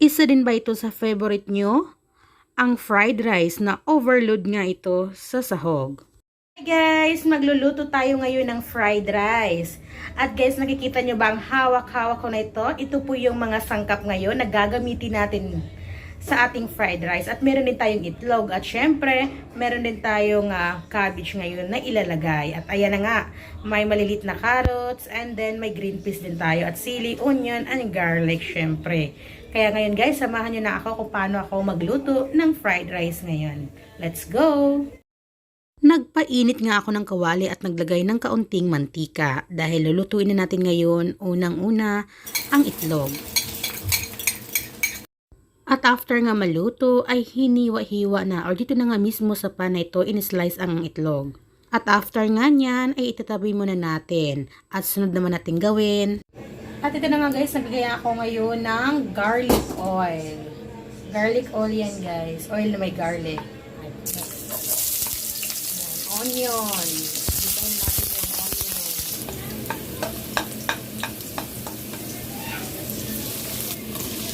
Isa din ba ito sa favorite nyo? Ang fried rice na overload nga ito sa sahog. Hey guys, magluluto tayo ngayon ng fried rice. At guys, nakikita nyo ba ang hawak-hawak ko na ito? Ito po yung mga sangkap ngayon na gagamitin natin sa ating fried rice. At meron din tayong itlog. At syempre, meron din tayong cabbage ngayon na ilalagay. At ayan na nga, may malilit na carrots and then may green peas din tayo. At sili, onion, and garlic syempre. Kaya ngayon guys, samahan nyo na ako kung paano ako magluto ng fried rice ngayon. Let's go! Nagpainit nga ako ng kawali at naglagay ng kaunting mantika dahil lulutuin na natin ngayon unang-una ang itlog. At after nga maluto ay hiniwa-hiwa na or dito na nga mismo sa pan na ito in-slice ang itlog. At after nga niyan ay itatabi muna natin at sunod naman natin gawin. At ito na nga guys, nagbigay ako ngayon ng garlic oil. Garlic oil yan guys. Oil na may garlic. Onion. Bitayin natin yung onion.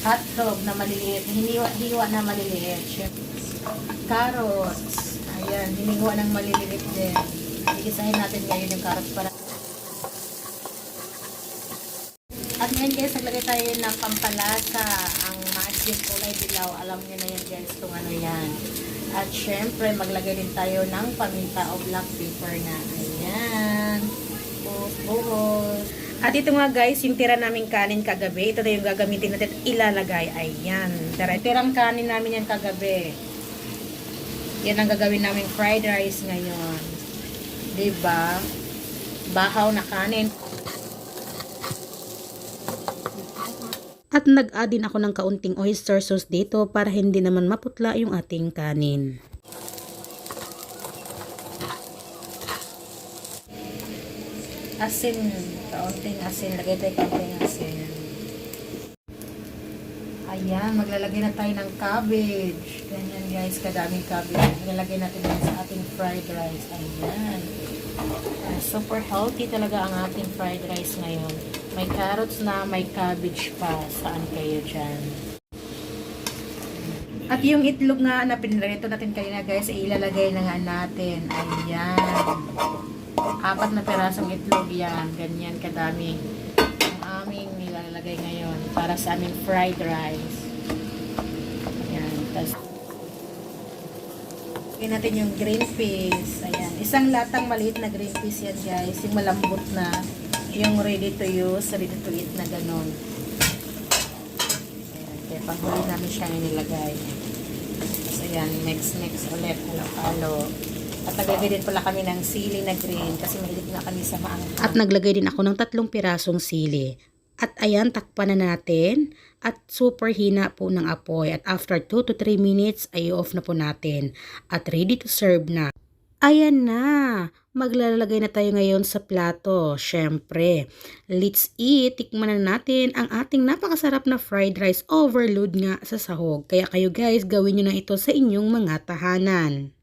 Hotdog na maliliit. Hiniwa na maliliit. Carrots. Ayan, hiniwa ng maliliit din. Igisahin natin ngayon yung carrots para. At ngayon guys, naglagay tayo ng pampalasa. Ang maasim kulay dilaw. Alam niyo na yan guys kung ano yan. At syempre, maglagay din tayo ng paminta o black pepper na. Ayan. Buhos. At ito nga guys, yung tira naming kanin kagabi. Ito na yung gagamitin natin at ilalagay. Ayan. Tirang kanin namin yan kagabi. Yan ang gagawin naming fried rice ngayon. Diba? Bahaw na kanin. At nag-add din ako ng kaunting oyster sauce dito para hindi naman maputla yung ating kanin. Asin, kaunting asin. Lagay tayo kaunting asin. Ayan, maglalagay na tayo ng cabbage. Ganyan guys, kadaming cabbage. Ilalagay natin yan sa ating fried rice. Ayan. Super healthy talaga ang ating fried rice ngayon. May carrots na, may cabbage pa. Saan kayo dyan? At yung itlog nga na pinrito natin kanina guys, ilalagay na nga natin. Ayan. 4 na pirasong itlog yan. Ganyan kadami. Ang aming nilalagay ngayon para sa aming fried rice. Ayan. Tapos, lagyan natin yung green peas. Ayan. Isang latang maliit na green peas yan guys. Yung malambot na. Yung ready to use, ready to eat na ganun. Ayan, kaya panghuli namin siya nilagay. So ayan, mix ulit, halo-halo. At naglagay din pala kami ng sili na green kasi mahilig na kami sa maanghang. At naglagay din ako ng 3 pirasong sili. At ayan, takpan na natin. At super hina po ng apoy. At after 2 to 3 minutes, ay off na po natin. At ready to serve na. Ayan na, maglalagay na tayo ngayon sa plato. Syempre, let's eat. Tikman na natin ang ating napakasarap na fried rice overload nga sa sahog. Kaya kayo guys, gawin nyo na ito sa inyong mga tahanan.